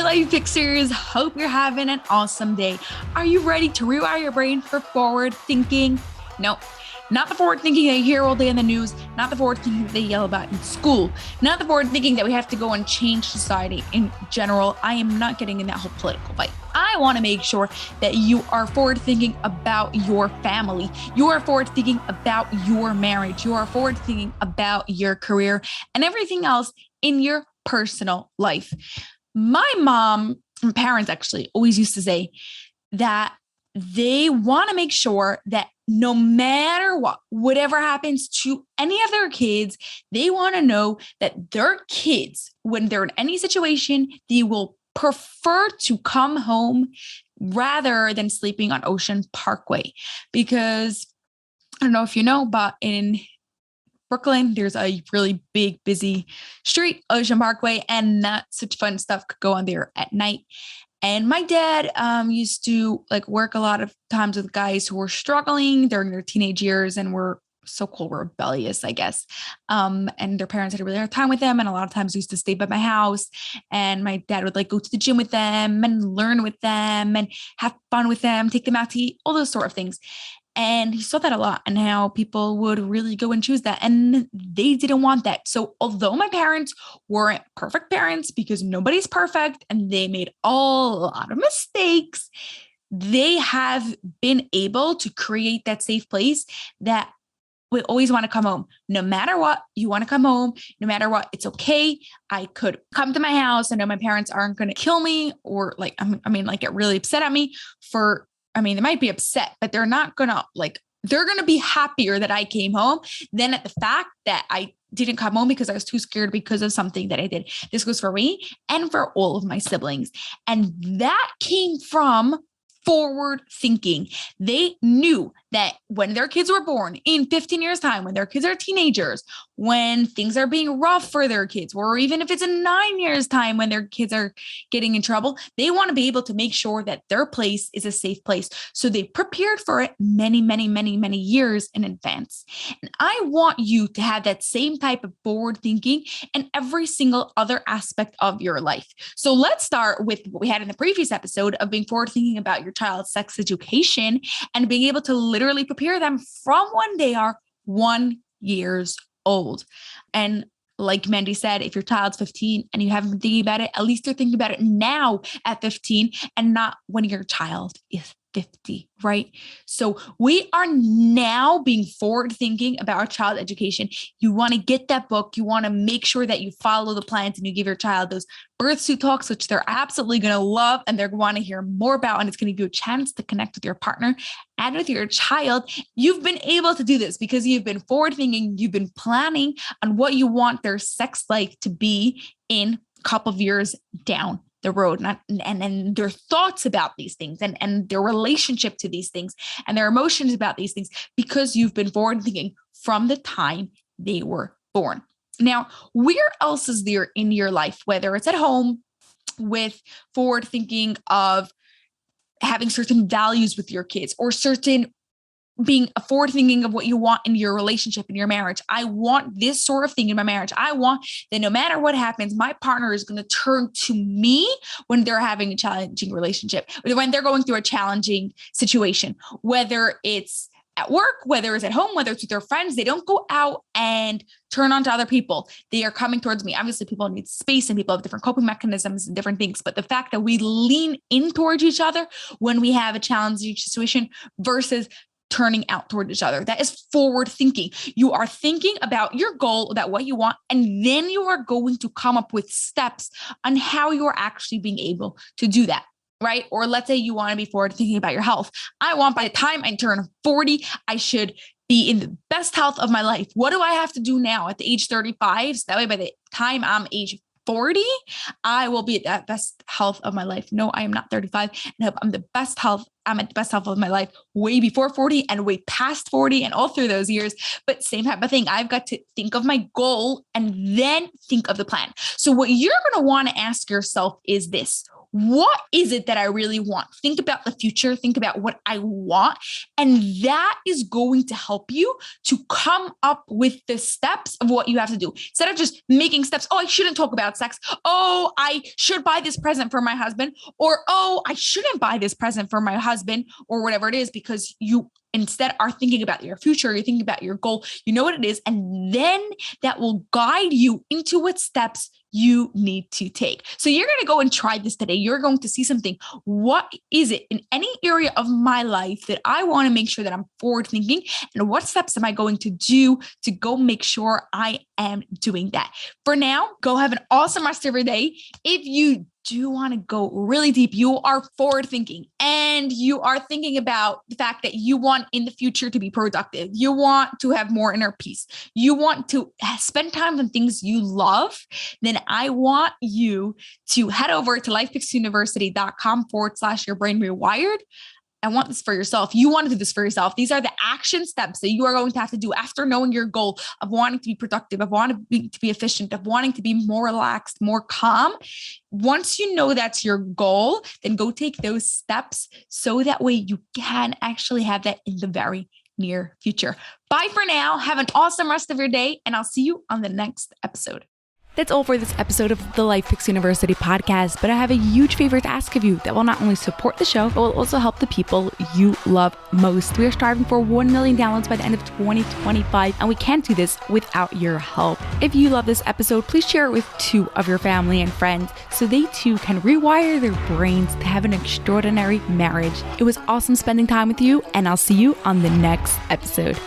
Life Fixers. Hope you're having an awesome day. Are you ready to rewire your brain for forward thinking? No, not the forward thinking that you hear all day in the news, not the forward thinking that they yell about in school, not the forward thinking that we have to go and change society in general. I am not getting in that whole political fight. I want to make sure that you are forward thinking about your family. You are forward thinking about your marriage. You are forward thinking about your career and everything else in your personal life. My mom and parents actually always used to say that they want to make sure that no matter what, whatever happens to any of their kids, they want to know that their kids, when they're in any situation, they will prefer to come home rather than sleeping on Ocean Parkway. Because I don't know if you know, but in Brooklyn, there's a really big, busy street, Ocean Parkway, and not such fun stuff could go on there at night. And my dad used to work a lot of times with guys who were struggling during their teenage years and were so-called rebellious, I guess. And their parents had a really hard time with them. And a lot of times used to stay by my house. And my dad would go to the gym with them and learn with them and have fun with them, take them out to eat, all those sort of things. And he saw that a lot and how people would really go and choose that. And they didn't want that. So although my parents weren't perfect parents because nobody's perfect and they made a lot of mistakes, they have been able to create that safe place that we always want to come home. No matter what, you want to come home. No matter what, it's okay. I could come to my house. I know my parents aren't going to kill me or get really upset at me for, they might be upset, but they're not going to they're going to be happier that I came home than at the fact that I didn't come home because I was too scared because of something that I did. This goes for me and for all of my siblings. And that came from forward thinking. They knew that when their kids were born in 15 years time, when their kids are teenagers, when things are being rough for their kids, or even if it's in 9 years time, when their kids are getting in trouble, they want to be able to make sure that their place is a safe place. So they prepared for it many, many, many, many years in advance. And I want you to have that same type of forward thinking in every single other aspect of your life. So let's start with what we had in the previous episode of being forward thinking about your child's sex education and being able to literally prepare them from when they are 1 year old. And like Mandy said, if your child's 15 and you haven't been thinking about it, at least you're thinking about it now at 15 and not when your child is 50, right? So we are now being forward thinking about our child education. You want to get that book. You want to make sure that you follow the plans and you give your child those birth suit talks, which they're absolutely going to love and they're going to hear more about. And it's going to give you a chance to connect with your partner and with your child. You've been able to do this because you've been forward thinking. You've been planning on what you want their sex life to be in a couple of years down the road, and their thoughts about these things and their relationship to these things and their emotions about these things, because you've been forward thinking from the time they were born. Now, where else is there in your life, whether it's at home with forward thinking of having certain values with your kids or certain being forward thinking of what you want in your relationship, in your marriage? I want this sort of thing in my marriage. I want that no matter what happens, my partner is going to turn to me when they're having a challenging relationship, when they're going through a challenging situation, whether it's at work, whether it's at home, whether it's with their friends. They don't go out and turn on to other people. They are coming towards me. Obviously, people need space and people have different coping mechanisms and different things. But the fact that we lean in towards each other when we have a challenging situation versus turning out toward each other, that is forward thinking. You are thinking about your goal, about what you want, and then you are going to come up with steps on how you are actually being able to do that. Right? Or let's say you want to be forward thinking about your health. I want by the time I turn 40, I should be in the best health of my life. What do I have to do now at the age 35? So that way by the time I'm age 40, I will be at that best health of my life. No, I am not 35. And I'm the best health. I'm at the best health of my life way before 40 and way past 40 and all through those years. But same type of thing. I've got to think of my goal and then think of the plan. So what you're going to want to ask yourself is this: what is it that I really want? Think about the future. Think about what I want. And that is going to help you to come up with the steps of what you have to do. Instead of just making steps, oh, I shouldn't talk about sex. Oh, I should buy this present for my husband. Or, oh, I shouldn't buy this present for my husband, or whatever it is, because you instead are thinking about your future, you're thinking about your goal, you know what it is, and then that will guide you into what steps you need to take. So you're going to go and try this today. You're going to see something. What is it in any area of my life that I want to make sure that I'm forward thinking? And what steps am I going to do to go make sure I am doing that? For now, go have an awesome rest of your day. If you do want to go really deep, you are forward thinking and you are thinking about the fact that you want in the future to be productive. You want to have more inner peace. You want to spend time on things you love. Then I want you to head over to lifepicksuniversity.com/your brain rewired. I want this for yourself. You want to do this for yourself. These are the action steps that you are going to have to do after knowing your goal of wanting to be productive, of wanting to be efficient, of wanting to be more relaxed, more calm. Once you know that's your goal, then go take those steps so that way you can actually have that in the very near future. Bye for now. Have an awesome rest of your day, and I'll see you on the next episode. That's all for this episode of the Life Picks University podcast, but I have a huge favor to ask of you that will not only support the show, but will also help the people you love most. We are striving for 1 million downloads by the end of 2025, and we can't do this without your help. If you love this episode, please share it with 2 of your family and friends so they too can rewire their brains to have an extraordinary marriage. It was awesome spending time with you, and I'll see you on the next episode.